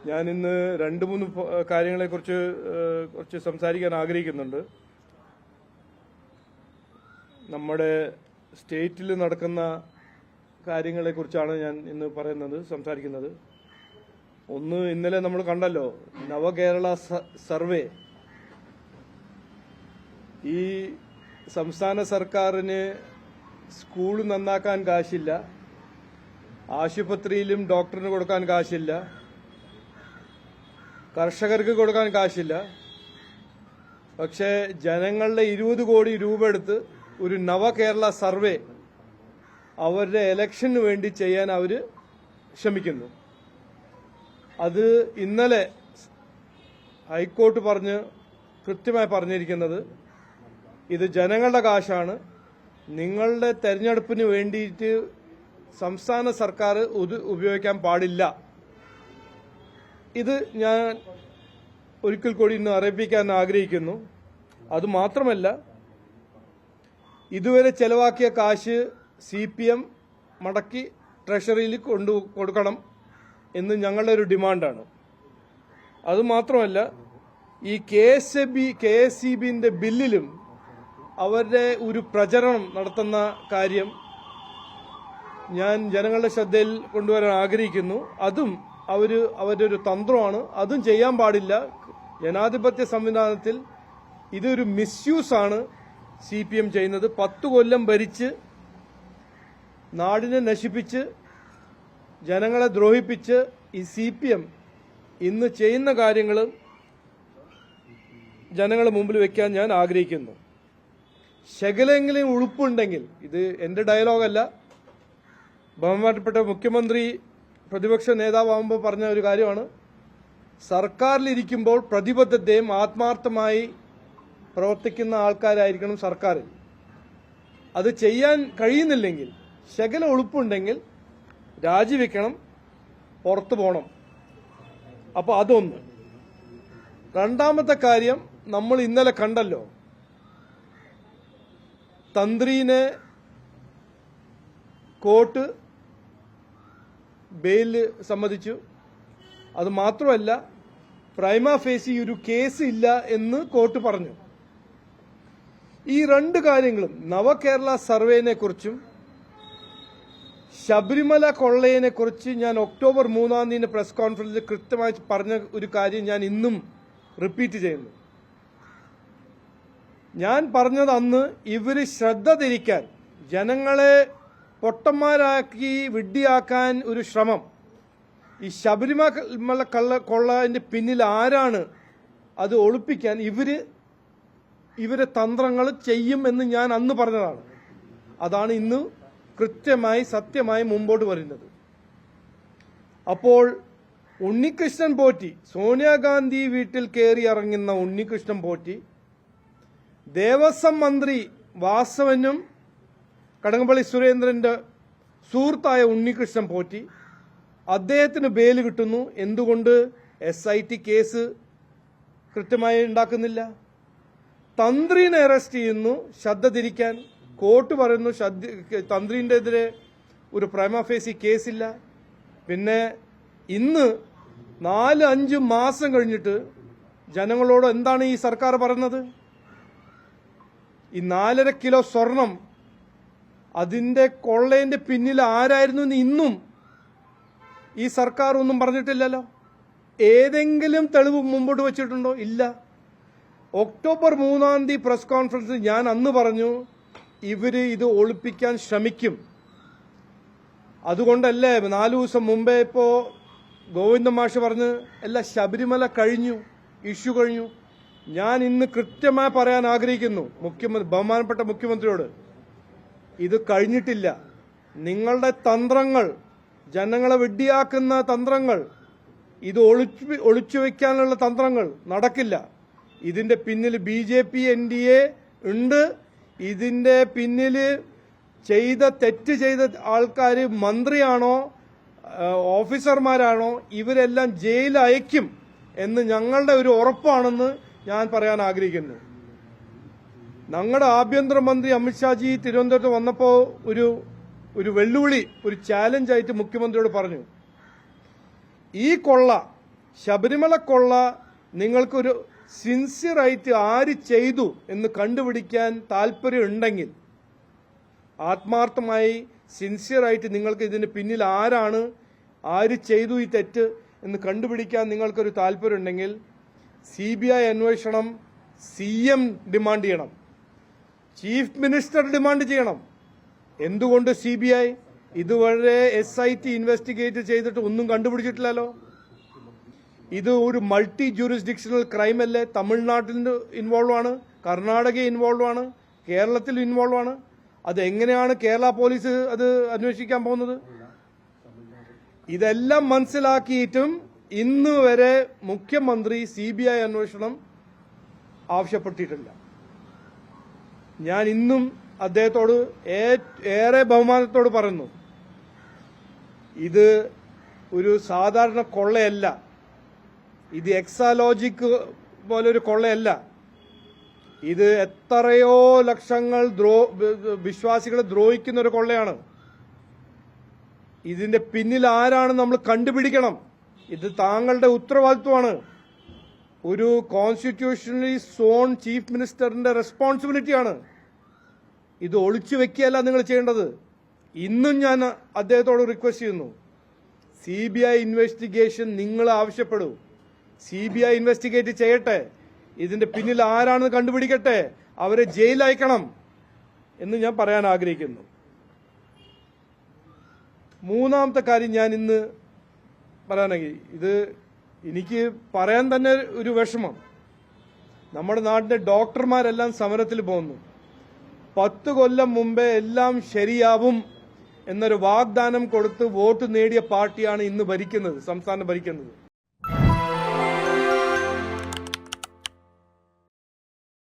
ഞാൻ ഇന്ന് രണ്ട് മൂന്ന് കാര്യങ്ങളെക്കുറിച്ച് കുറച്ച് സംസാരിക്കാൻ ആഗ്രഹിക്കുന്നുണ്ട്. നമ്മുടെ സ്റ്റേറ്റിൽ നടക്കുന്ന കാര്യങ്ങളെക്കുറിച്ചാണ് ഞാൻ ഇന്ന് സംസാരിക്കുന്നത്. ഒന്ന്, ഇന്നലെ നമ്മൾ കണ്ടല്ലോ, നവകേരള സർവേ. ഈ സംസ്ഥാന സർക്കാരിന് സ്കൂൾ നന്നാക്കാൻ കാശില്ല, ആശുപത്രിയിലും ഡോക്ടറിന് കൊടുക്കാൻ കാശില്ല, കർഷകർക്ക് കൊടുക്കാൻ കാശില്ല. പക്ഷേ ജനങ്ങളുടെ 20 കോടി രൂപ എടുത്ത് ഒരു നവകേരള സർവേ അവരുടെ ഇലക്ഷന് വേണ്ടി ചെയ്യാൻ അവർ ശ്രമിക്കുന്നു. അത് ഇന്നലെ ഹൈക്കോർട്ട് കൃത്യമായി പറഞ്ഞിരിക്കുന്നത്, ഇത് ജനങ്ങളുടെ കാശാണ്, നിങ്ങളുടെ തെരഞ്ഞെടുപ്പിന് വേണ്ടിയിട്ട് സംസ്ഥാന സർക്കാർ ഉപയോഗിക്കാൻ പാടില്ല. ഇത് ഞാൻ ഒരിക്കൽ കൂടി ഇന്ന് അറിയിപ്പിക്കാൻ ആഗ്രഹിക്കുന്നു. അതുമാത്രമല്ല, ഇതുവരെ ചെലവാക്കിയ കാശ് CPM മടക്കി ട്രഷറിയിൽ കൊടുക്കണം എന്ന് ഞങ്ങളുടെ ഒരു ഡിമാൻഡാണ്. അതുമാത്രമല്ല, ഈ KSEBന്റെ ബില്ലിലും അവരുടെ ഒരു പ്രചരണം നടത്തുന്ന കാര്യം ഞാൻ ജനങ്ങളുടെ ശ്രദ്ധയിൽ കൊണ്ടുവരാൻ ആഗ്രഹിക്കുന്നു. അതും അവരുടെ ഒരു തന്ത്രമാണ്. അതും ചെയ്യാൻ പാടില്ല. ജനാധിപത്യ സംവിധാനത്തിൽ ഇതൊരു മിസ്യൂസാണ് CPM ചെയ്യുന്നത്. 10 കൊല്ലം ഭരിച്ച് നാടിനെ നശിപ്പിച്ച് ജനങ്ങളെ ദ്രോഹിപ്പിച്ച് ഈ CPM ഇന്ന് ചെയ്യുന്ന കാര്യങ്ങൾ ജനങ്ങളുടെ മുമ്പിൽ വെക്കാൻ ഞാൻ ആഗ്രഹിക്കുന്നു. ശകലെങ്കിലും ഉളുപ്പുണ്ടെങ്കിൽ, ഇത് എന്റെ ഡയലോഗല്ല, ബഹുമാനപ്പെട്ട മുഖ്യമന്ത്രി പ്രതിപക്ഷ നേതാവാകുമ്പോൾ പറഞ്ഞ ഒരു കാര്യമാണ്, സർക്കാരിലിരിക്കുമ്പോൾ പ്രതിബദ്ധതയും ആത്മാർത്ഥമായി പ്രവർത്തിക്കുന്ന ആൾക്കാരായിരിക്കണം സർക്കാരിൽ. അത് ചെയ്യാൻ കഴിയുന്നില്ലെങ്കിൽ, ശകല ഉളുപ്പുണ്ടെങ്കിൽ രാജിവെക്കണം, പുറത്തു പോകണം. അപ്പോൾ അതൊന്ന്. രണ്ടാമത്തെ കാര്യം, നമ്മൾ ഇന്നലെ കണ്ടല്ലോ, തന്ത്രീനെ കോർട്ട് ബെയില് സമ്മതിച്ചു. അത് മാത്രമല്ല, പ്രൈമ ഫേസി ഒരു കേസ് ഇല്ല എന്ന് കോർട്ട് പറഞ്ഞു. ഈ രണ്ട് കാര്യങ്ങളും, നവകേരള സർവേനെ കുറിച്ചും ശബരിമല കൊള്ളയെ കുറിച്ച് ഞാൻ ഒക്ടോബർ 3-ാം തീയതി പ്രസ് കോൺഫറൻസിൽ കൃത്യമായി പറഞ്ഞ ഒരു കാര്യം ഞാൻ ഇന്നും റിപ്പീറ്റ് ചെയ്യുന്നു. ഞാൻ പറഞ്ഞത് അന്ന്, ഇവര് ശ്രദ്ധ തിരിക്കാൻ, ജനങ്ങളെ പൊട്ടന്മാരാക്കി വിഡ്ഢിയാക്കാൻ ഒരു ശ്രമം, ഈ ശബരിമല കൊള്ളതിന്റെ പിന്നിൽ ആരാണ്, അത് ഒളിപ്പിക്കാൻ ഇവരെ തന്ത്രങ്ങൾ ചെയ്യും എന്ന് ഞാൻ അന്ന് പറഞ്ഞതാണ്. അതാണ് ഇന്ന് കൃത്യമായി സത്യമായി മുമ്പോട്ട് വരുന്നത്. അപ്പോൾ ഉണ്ണികൃഷ്ണൻ പോറ്റി, സോണിയാഗാന്ധി വീട്ടിൽ കയറി ഇറങ്ങുന്ന ഉണ്ണികൃഷ്ണൻ പോറ്റി, ദേവസ്വം മന്ത്രി വാസവനും കടകംപള്ളി സുരേന്ദ്രന്റെ സുഹൃത്തായ ഉണ്ണികൃഷ്ണൻ പോറ്റി, അദ്ദേഹത്തിന് ബെയില് കിട്ടുന്നു. എന്തുകൊണ്ട് SIT കേസ് കൃത്യമായി ഉണ്ടാക്കുന്നില്ല? തന്ത്രിനെ അറസ്റ്റ് ചെയ്യുന്നു, ശ്രദ്ധ തിരിക്കാൻ. കോർട്ട് പറയുന്നു തന്ത്രിന്റെ എതിരെ ഒരു പ്രൈമ ഫേസി കേസില്ല. പിന്നെ ഇന്ന് 4-5 മാസം കഴിഞ്ഞിട്ട് ജനങ്ങളോട് എന്താണ് ഈ സർക്കാർ പറയുന്നത്? ഈ 4.5 കിലോ സ്വർണം, അതിന്റെ കൊള്ളേന്റെ പിന്നിൽ ആരായിരുന്നു എന്ന് ഇന്നും ഈ സർക്കാർ ഒന്നും പറഞ്ഞിട്ടില്ലല്ലോ. ഏതെങ്കിലും തെളിവ് മുമ്പോട്ട് വെച്ചിട്ടുണ്ടോ? ഇല്ല. ഒക്ടോബർ 3-ാം തീയതി പ്രസ് കോൺഫറൻസിൽ ഞാൻ അന്ന് പറഞ്ഞു, ഇവര് ഇത് ഒളിപ്പിക്കാൻ ശ്രമിക്കും. അതുകൊണ്ടല്ലേ 4 ദിവസം മുമ്പേ ഇപ്പോ ഗോവിന്ദ മാഷ് പറഞ്ഞ്, അല്ല ശബരിമല കഴിഞ്ഞു, ഇഷ്യൂ കഴിഞ്ഞു. ഞാൻ ഇന്ന് കൃത്യമായി പറയാൻ ആഗ്രഹിക്കുന്നു ബഹുമാനപ്പെട്ട മുഖ്യമന്ത്രിയോട്, ഇത് കഴിഞ്ഞിട്ടില്ല. നിങ്ങളുടെ തന്ത്രങ്ങൾ, ജനങ്ങളെ വെടിയാക്കുന്ന തന്ത്രങ്ങൾ, ഇത് ഒളിച്ചുവെക്കാനുള്ള തന്ത്രങ്ങൾ നടക്കില്ല. ഇതിന്റെ പിന്നിൽ BJP NDA ഉണ്ട്. ഇതിന്റെ പിന്നിൽ തെറ്റ് ചെയ്ത ആൾക്കാർ മന്ത്രിയാണോ ഓഫീസർമാരാണോ, ഇവരെല്ലാം ജയിലിൽ അയക്കും എന്ന് ഞങ്ങളുടെ ഒരു ഉറപ്പാണെന്ന് ഞാൻ പറയാൻ ആഗ്രഹിക്കുന്നു. ഞങ്ങളുടെ ആഭ്യന്തരമന്ത്രി അമിത്ഷാജി തിരുവനന്തപുരത്ത് വന്നപ്പോൾ ഒരു വെല്ലുവിളി, ഒരു ചാലഞ്ച് ആയിട്ട് മുഖ്യമന്ത്രിയോട് പറഞ്ഞു, ഈ കൊള്ള ശബരിമല കൊള്ള നിങ്ങൾക്കൊരു സിൻസിയറായിട്ട് ആര് ചെയ്തു എന്ന് കണ്ടുപിടിക്കാൻ താല്പര്യമുണ്ടെങ്കിൽ, ആത്മാർത്ഥമായി സിൻസിയറായിട്ട് നിങ്ങൾക്ക് ഇതിന് പിന്നിൽ ആര് ചെയ്തു ഈ തെറ്റ് എന്ന് കണ്ടുപിടിക്കാൻ നിങ്ങൾക്കൊരു താല്പര്യമുണ്ടെങ്കിൽ CBI അന്വേഷണം CM ഡിമാൻഡ് ചെയ്യണം, ചീഫ് മിനിസ്റ്റർ ഡിമാൻഡ് ചെയ്യണം. എന്തുകൊണ്ട് CBI ഇതുവരെ SIT ഇൻവെസ്റ്റിഗേറ്റ് ചെയ്തിട്ട് ഒന്നും കണ്ടുപിടിച്ചിട്ടില്ലല്ലോ? ഇത് ഒരു മൾട്ടി ജൂറിസ്ഡിക്ഷണൽ ക്രൈം അല്ലേ? തമിഴ്നാട്ടിൽ ഇൻവോൾവ് ആണ്, കർണാടക ഇൻവോൾവ് ആണ്, കേരളത്തിൽ ഇൻവോൾവ് ആണ്. അതെങ്ങനെയാണ് കേരള പോലീസ് അത് അന്വേഷിക്കാൻ പോകുന്നത്? ഇതെല്ലാം മനസ്സിലാക്കിയിട്ടും ഇന്ന് വരെ മുഖ്യമന്ത്രി CBI അന്വേഷണം ആവശ്യപ്പെട്ടിട്ടില്ല. ഞാൻ ഇന്നും അദ്ദേഹത്തോട് ഏറെ ബഹുമാനത്തോട് പറയുന്നു, ഇത് ഒരു സാധാരണ കൊള്ളയല്ല, ഇത് എക്സാലോജിക് പോലൊരു കൊള്ളയല്ല. ഇത് എത്രയോ ലക്ഷങ്ങൾ വിശ്വാസികളെ ദ്രോഹിക്കുന്ന ഒരു കൊള്ളയാണ്. ഇതിന്റെ പിന്നിൽ ആരാണ് നമ്മൾ കണ്ടുപിടിക്കണം. ഇത് താങ്കളുടെ ഉത്തരവാദിത്വമാണ്. ഒരു കോൺസ്റ്റിറ്റ്യൂഷണലി സോൺ ചീഫ് മിനിസ്റ്ററിന്റെ റെസ്പോൺസിബിലിറ്റിയാണ്. ഇത് ഒളിച്ചു വെക്കുകയല്ല നിങ്ങൾ ചെയ്യേണ്ടത്. ഇന്നും ഞാൻ അദ്ദേഹത്തോട് റിക്വസ്റ്റ് ചെയ്യുന്നു, CBI ഇൻവെസ്റ്റിഗേഷൻ നിങ്ങൾ ആവശ്യപ്പെടൂ. CBI ഇൻവെസ്റ്റിഗേറ്റ് ചെയ്യട്ടെ, ഇതിന്റെ പിന്നിൽ ആരാണെന്ന് കണ്ടുപിടിക്കട്ടെ, അവരെ ജയിലയക്കണം എന്ന് ഞാൻ പറയാൻ ആഗ്രഹിക്കുന്നു. മൂന്നാമത്തെ കാര്യം ഞാൻ ഇന്ന് പറയാനായി, ഇത് എനിക്ക് പറയാൻ തന്നെ ഒരു വിഷമം. നമ്മുടെ നാട്ടിലെ ഡോക്ടർമാരെല്ലാം സമരത്തിൽ പോകുന്നു. 10 കൊല്ലം മുമ്പേ എല്ലാം ശരിയാവും എന്നൊരു വാഗ്ദാനം കൊടുത്ത് വോട്ട് നേടിയ പാർട്ടിയാണ് ഇന്ന് ഭരിക്കുന്നത്, സംസ്ഥാനം ഭരിക്കുന്നത്.